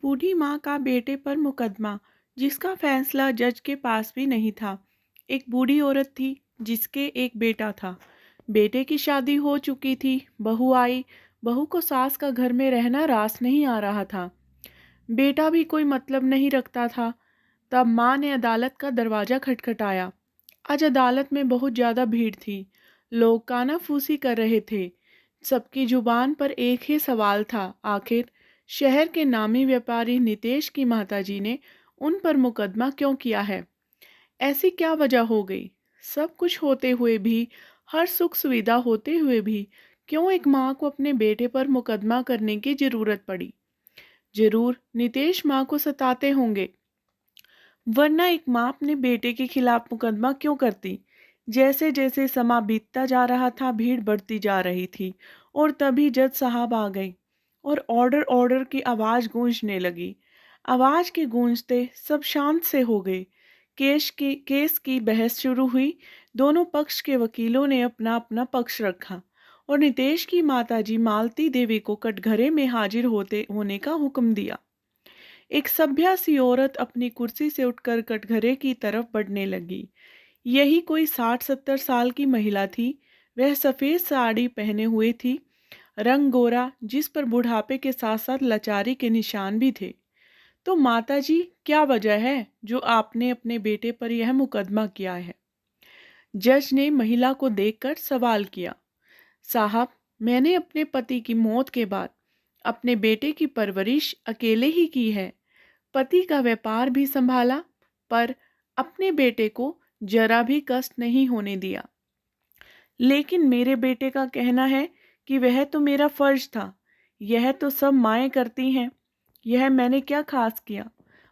बूढ़ी माँ का बेटे पर मुकदमा जिसका फैसला जज के पास भी नहीं था। एक बूढ़ी औरत थी जिसके एक बेटा था। बेटे की शादी हो चुकी थी। बहू आई। बहू को सास का घर में रहना रास नहीं आ रहा था। बेटा भी कोई मतलब नहीं रखता था। तब माँ ने अदालत का दरवाज़ा खटखटाया। आज अदालत में बहुत ज़्यादा भीड़ थी। लोग कानाफूसी कर रहे थे। सबकी जुबान पर एक ही सवाल था, आखिर शहर के नामी व्यापारी नितेश की माताजी ने उन पर मुकदमा क्यों किया है? ऐसी क्या वजह हो गई? सब कुछ होते हुए भी, हर सुख सुविधा होते हुए भी, क्यों एक माँ को अपने बेटे पर मुकदमा करने की ज़रूरत पड़ी? जरूर नितेश माँ को सताते होंगे, वरना एक माँ अपने बेटे के खिलाफ मुकदमा क्यों करती? जैसे जैसे समा बीतता जा रहा था, भीड़ बढ़ती जा रही थी और तभी जज साहब आ गए और ऑर्डर ऑर्डर की आवाज़ गूंजने लगी। आवाज़ के गूंजते सब शांत से हो गए। केस की बहस शुरू हुई। दोनों पक्ष के वकीलों ने अपना अपना पक्ष रखा और नितेश की माताजी मालती देवी को कटघरे में हाजिर होने का हुक्म दिया। एक सभ्या सी औरत अपनी कुर्सी से उठकर कटघरे की तरफ बढ़ने लगी। यही कोई 60-70 साल की महिला थी। वह सफ़ेद साड़ी पहने हुए थी, रंग गोरा, जिस पर बुढ़ापे के साथ साथ लाचारी के निशान भी थे। तो माताजी, क्या वजह है जो आपने अपने बेटे पर यह मुकदमा किया है? जज ने महिला को देखकर सवाल किया। साहब, मैंने अपने पति की मौत के बाद अपने बेटे की परवरिश अकेले ही की है। पति का व्यापार भी संभाला, पर अपने बेटे को जरा भी कष्ट नहीं होने दिया। लेकिन मेरे बेटे का कहना है कि वह तो मेरा फर्ज था। यह तो सब माएँ करती हैं। यह मैंने क्या खास किया?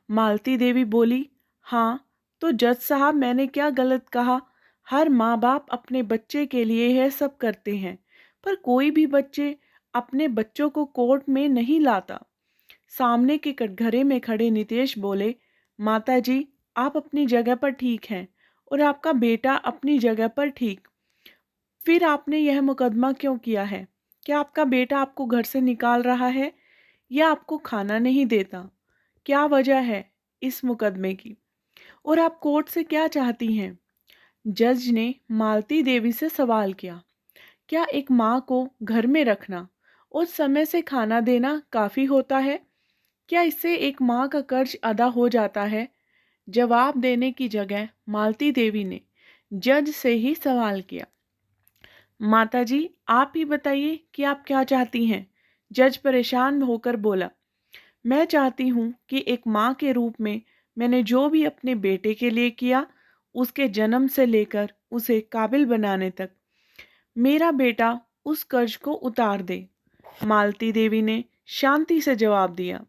मालती देवी बोली। हाँ, तो जज साहब, मैंने क्या गलत कहा? हर माँ बाप अपने बच्चे के लिए यह सब करते हैं, पर कोई भी बच्चे अपने बच्चों को कोर्ट में नहीं लाता। सामने के कटघरे में खड़े नितेश बोले। माताजी, आप अपनी जगह पर ठीक हैं और आपका बेटा अपनी जगह पर ठीक। फिर आपने यह मुकदमा क्यों किया है? क्या आपका बेटा आपको घर से निकाल रहा है या आपको खाना नहीं देता? क्या वजह है इस मुकदमे की? और आप कोर्ट से क्या चाहती हैं? जज ने मालती देवी से सवाल किया। क्या एक माँ को घर में रखना और समय से खाना देना काफ़ी होता है? क्या इससे एक माँ का कर्ज अदा हो जाता है? जवाब देने की जगह मालती देवी ने जज से ही सवाल किया। माताजी, आप ही बताइए कि आप क्या चाहती हैं? जज परेशान होकर बोला। मैं चाहती हूँ कि एक माँ के रूप में मैंने जो भी अपने बेटे के लिए किया, उसके जन्म से लेकर उसे काबिल बनाने तक, मेरा बेटा उस कर्ज को उतार दे। मालती देवी ने शांति से जवाब दिया।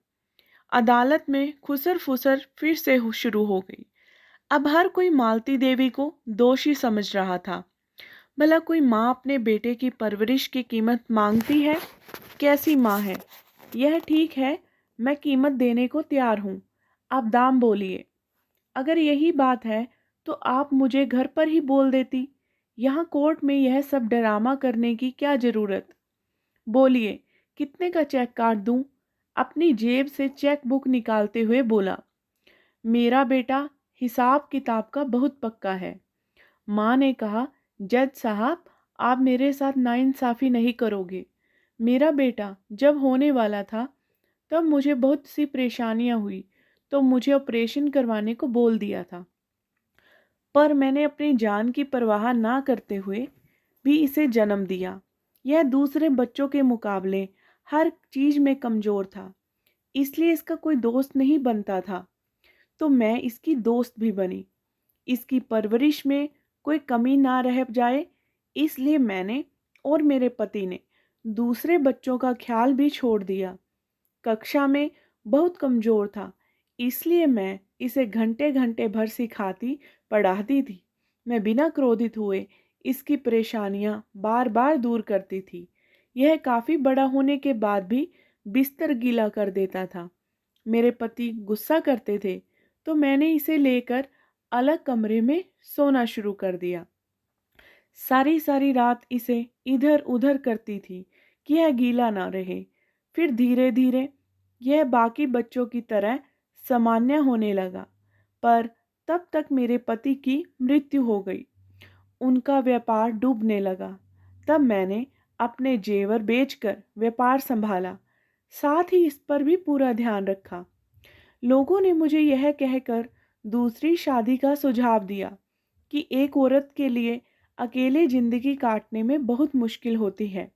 अदालत में खुसर फुसर फिर से शुरू हो गई। अब हर कोई मालती देवी को दोषी समझ रहा था। भला कोई माँ अपने बेटे की परवरिश की कीमत मांगती है? कैसी माँ है यह? ठीक है, मैं कीमत देने को तैयार हूँ। आप दाम बोलिए। अगर यही बात है तो आप मुझे घर पर ही बोल देती। यहाँ कोर्ट में यह सब ड्रामा करने की क्या ज़रूरत? बोलिए, कितने का चेक काट दूँ? अपनी जेब से चेक बुक निकालते हुए बोला। मेरा बेटा हिसाब किताब का बहुत पक्का है। माँ ने कहा। जज साहब, आप मेरे साथ नाइंसाफ़ी नहीं करोगे। मेरा बेटा जब होने वाला था तब मुझे बहुत सी परेशानियाँ हुई, तो मुझे ऑपरेशन करवाने को बोल दिया था, पर मैंने अपनी जान की परवाह ना करते हुए भी इसे जन्म दिया। यह दूसरे बच्चों के मुकाबले हर चीज़ में कमज़ोर था, इसलिए इसका कोई दोस्त नहीं बनता था, तो मैं इसकी दोस्त भी बनी। इसकी परवरिश में कोई कमी ना रह जाए, इसलिए मैंने और मेरे पति ने दूसरे बच्चों का ख्याल भी छोड़ दिया। कक्षा में बहुत कमज़ोर था, इसलिए मैं इसे घंटे घंटे भर सिखाती पढ़ाती थी। मैं बिना क्रोधित हुए इसकी परेशानियां बार बार दूर करती थी। यह काफ़ी बड़ा होने के बाद भी बिस्तर गीला कर देता था। मेरे पति गुस्सा करते थे, तो मैंने इसे लेकर अलग कमरे में सोना शुरू कर दिया। सारी सारी रात इसे इधर उधर करती थी कि यह गीला ना रहे। फिर धीरे धीरे यह बाकी बच्चों की तरह सामान्य होने लगा। पर तब तक मेरे पति की मृत्यु हो गई। उनका व्यापार डूबने लगा। तब मैंने अपने जेवर बेचकर व्यापार संभाला, साथ ही इस पर भी पूरा ध्यान रखा। लोगों ने मुझे यह कहकर दूसरी शादी का सुझाव दिया कि एक औरत के लिए अकेले जिंदगी काटने में बहुत मुश्किल होती है।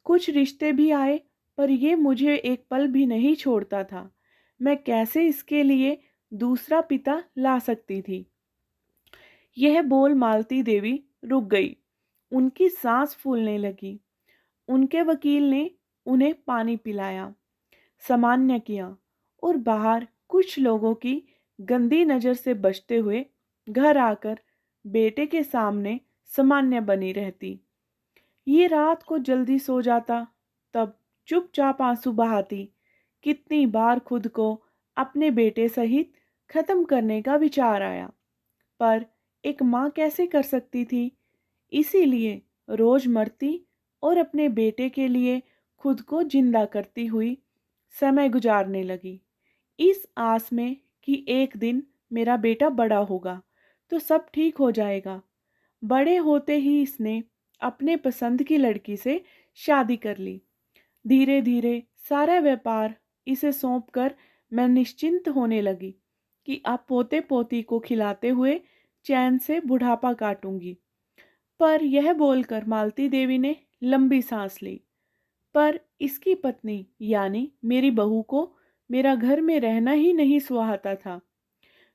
कुछ रिश्ते भी आए, पर ये मुझे एक पल भी नहीं छोड़ता था। मैं कैसे इसके लिए दूसरा पिता ला सकती थी? यह बोल मालती देवी रुक गई। उनकी सांस फूलने लगी। उनके वकील ने उन्हें पानी पिलाया, सामान्य किया और बाहर कुछ लोगों की गंदी नज़र से बचते हुए घर आकर बेटे के सामने सामान्य बनी रहती। ये रात को जल्दी सो जाता, तब चुपचाप आंसू बहाती। कितनी बार खुद को अपने बेटे सहित खत्म करने का विचार आया, पर एक माँ कैसे कर सकती थी? इसीलिए रोज मरती और अपने बेटे के लिए खुद को जिंदा करती हुई समय गुजारने लगी, इस आस में कि एक दिन मेरा बेटा बड़ा होगा तो सब ठीक हो जाएगा। बड़े होते ही इसने अपने पसंद की लड़की से शादी कर ली। धीरे धीरे सारा व्यापार इसे सौंपकर मैं निश्चिंत होने लगी कि अब पोते पोती को खिलाते हुए चैन से बुढ़ापा काटूंगी। पर यह बोलकर मालती देवी ने लंबी सांस ली। पर इसकी पत्नी यानी मेरी बहू को मेरा घर में रहना ही नहीं सुहाता था।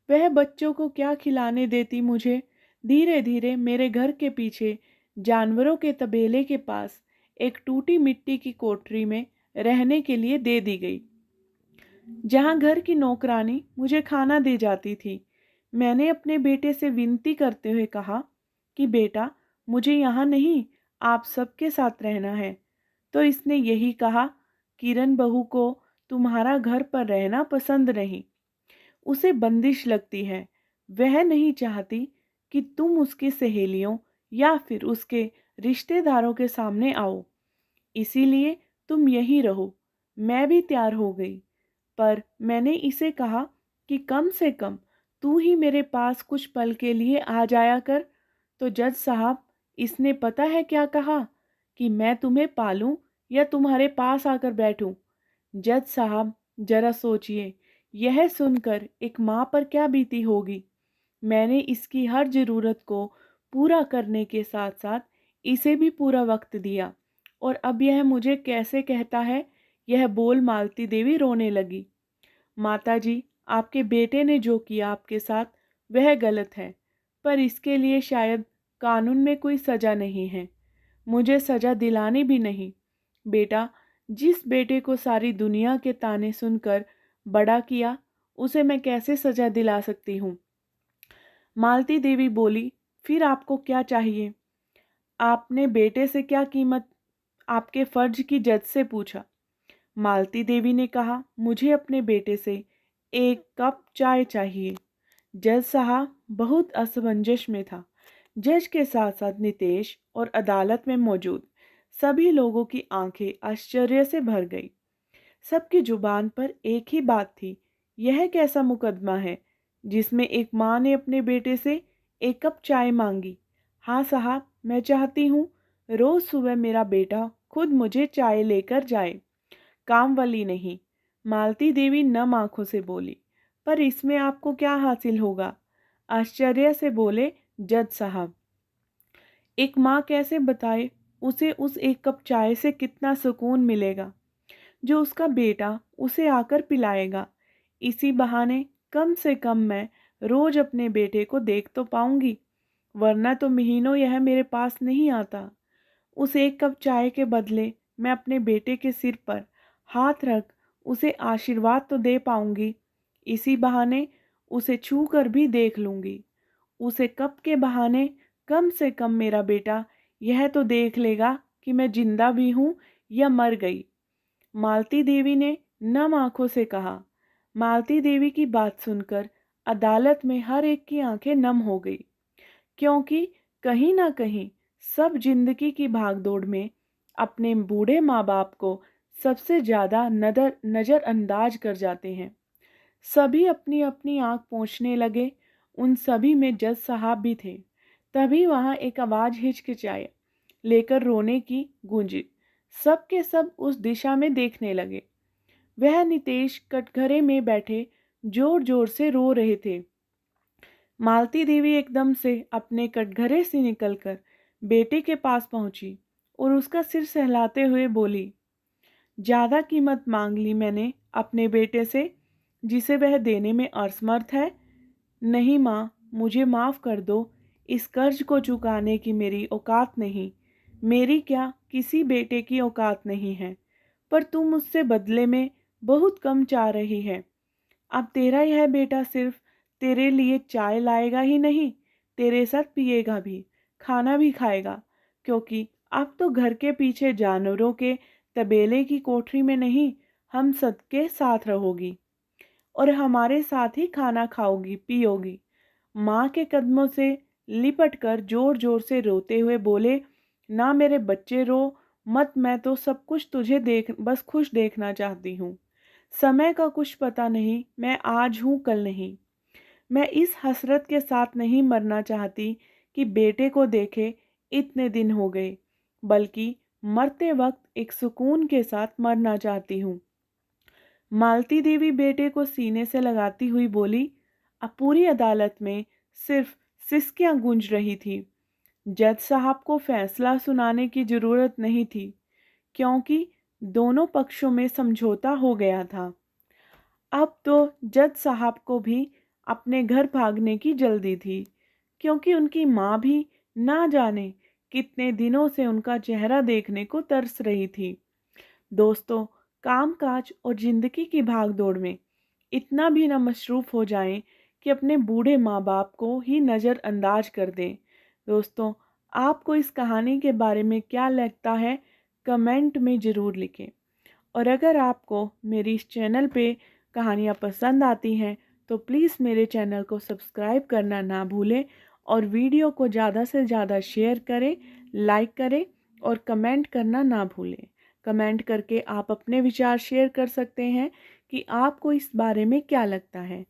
वह बच्चों को क्या खिलाने देती मुझे। धीरे धीरे मेरे घर के पीछे जानवरों के तबेले के पास एक टूटी मिट्टी की कोठरी में रहने के लिए दे दी गई, जहां घर की नौकरानी मुझे खाना दे जाती थी। मैंने अपने बेटे से विनती करते हुए कहा कि बेटा, मुझे यहाँ नहीं, आप सबके साथ रहना है। तो इसने यही कहा, किरण बहू को तुम्हारा घर पर रहना पसंद नहीं, उसे बंदिश लगती है। वह नहीं चाहती कि तुम उसकी सहेलियों या फिर उसके रिश्तेदारों के सामने आओ, इसीलिए तुम यहीं रहो। मैं भी तैयार हो गई, पर मैंने इसे कहा कि कम से कम तू ही मेरे पास कुछ पल के लिए आ जाया कर। तो जज साहब, इसने पता है क्या कहा? कि मैं तुम्हें पालूं या तुम्हारे पास आकर बैठूं? जज साहब, जरा सोचिए, यह सुनकर एक माँ पर क्या बीती होगी। मैंने इसकी हर ज़रूरत को पूरा करने के साथ साथ इसे भी पूरा वक्त दिया, और अब यह मुझे कैसे कहता है? यह बोल मालती देवी रोने लगी। माताजी, आपके बेटे ने जो किया आपके साथ वह गलत है, पर इसके लिए शायद कानून में कोई सज़ा नहीं है। मुझे सज़ा दिलानी भी नहीं। बेटा, जिस बेटे को सारी दुनिया के ताने सुनकर बड़ा किया, उसे मैं कैसे सज़ा दिला सकती हूँ? मालती देवी बोली, फिर आपको क्या चाहिए? आपने बेटे से क्या कीमत आपके फर्ज की जज से पूछा। मालती देवी ने कहा, मुझे अपने बेटे से एक कप चाय चाहिए। जज साहब बहुत असमंजस में था। जज के साथ साथ नितेश और अदालत में मौजूद सभी लोगों की आंखें आश्चर्य से भर गई। सबकी जुबान पर एक ही बात थी, यह कैसा मुकदमा है जिसमें एक माँ ने अपने बेटे से एक कप चाय मांगी? हाँ साहब, मैं चाहती हूँ रोज सुबह मेरा बेटा खुद मुझे चाय लेकर जाए, काम वाली नहीं। मालती देवी नम आंखों से बोली। पर इसमें आपको क्या हासिल होगा? आश्चर्य से बोले जज साहब। एक माँ कैसे बताए उसे उस एक कप चाय से कितना सुकून मिलेगा जो उसका बेटा उसे आकर पिलाएगा। इसी बहाने कम से कम मैं रोज अपने बेटे को देख तो पाऊंगी, वरना तो महीनों यह मेरे पास नहीं आता। उस एक कप चाय के बदले मैं अपने बेटे के सिर पर हाथ रख उसे आशीर्वाद तो दे पाऊंगी। इसी बहाने उसे छू कर भी देख लूंगी। उसे कप के बहाने कम से कम मेरा बेटा यह तो देख लेगा कि मैं जिंदा भी हूँ या मर गई। मालती देवी ने नम आंखों से कहा। मालती देवी की बात सुनकर अदालत में हर एक की आंखें नम हो गई, क्योंकि कहीं ना कहीं सब जिंदगी की भागदौड़ में अपने बूढ़े माँ बाप को सबसे ज़्यादा नज़रअंदाज कर जाते हैं। सभी अपनी अपनी आंख पोंछने लगे। उन सभी में जज साहब भी थे। तभी वहां एक आवाज़ हिचकिचाए लेकर रोने की गूंजी। सब के सब उस दिशा में देखने लगे। वह नितेश कटघरे में बैठे जोर जोर से रो रहे थे। मालती देवी एकदम से अपने कटघरे से निकलकर बेटे के पास पहुंची और उसका सिर सहलाते हुए बोली, ज़्यादा कीमत मांग ली मैंने अपने बेटे से, जिसे वह देने में असमर्थ है। नहीं माँ, मुझे माफ़ कर दो। इस कर्ज को चुकाने की मेरी औकात नहीं। मेरी क्या किसी बेटे की औकात नहीं है। पर तू मुझसे बदले में बहुत कम चाह रही है। अब तेरा यह बेटा सिर्फ तेरे लिए चाय लाएगा ही नहीं, तेरे साथ पिएगा भी, खाना भी खाएगा। क्योंकि अब तो घर के पीछे जानवरों के तबेले की कोठरी में नहीं, हम सबके साथ रहोगी और हमारे साथ ही खाना खाओगी पियोगी। माँ के कदमों से लिपट कर जोर जोर से रोते हुए बोले, ना मेरे बच्चे रो मत, मैं तो सब कुछ तुझे बस खुश देखना चाहती हूँ। समय का कुछ पता नहीं, मैं आज हूँ कल नहीं। मैं इस हसरत के साथ नहीं मरना चाहती कि बेटे को देखे इतने दिन हो गए, बल्कि मरते वक्त एक सुकून के साथ मरना चाहती हूँ। मालती देवी बेटे को सीने से लगाती हुई बोली। अब पूरी अदालत में सिर्फ सिसकियां गूंज रही थी। जज साहब को फैसला सुनाने की जरूरत नहीं थी, क्योंकि दोनों पक्षों में समझौता हो गया था। अब तो जज साहब को भी अपने घर भागने की जल्दी थी, क्योंकि उनकी माँ भी ना जाने कितने दिनों से उनका चेहरा देखने को तरस रही थी। दोस्तों, कामकाज और जिंदगी की भागदौड़ में इतना भी न मशरूफ हो जाएं कि अपने बूढ़े माँ बाप को ही नज़रअंदाज कर दें। दोस्तों, आपको इस कहानी के बारे में क्या लगता है, कमेंट में ज़रूर लिखें। और अगर आपको मेरी इस चैनल पे कहानियाँ पसंद आती हैं तो प्लीज़ मेरे चैनल को सब्सक्राइब करना ना भूलें और वीडियो को ज़्यादा से ज़्यादा शेयर करें, लाइक करें और कमेंट करना ना भूलें। कमेंट करके आप अपने विचार शेयर कर सकते हैं कि आपको इस बारे में क्या लगता है।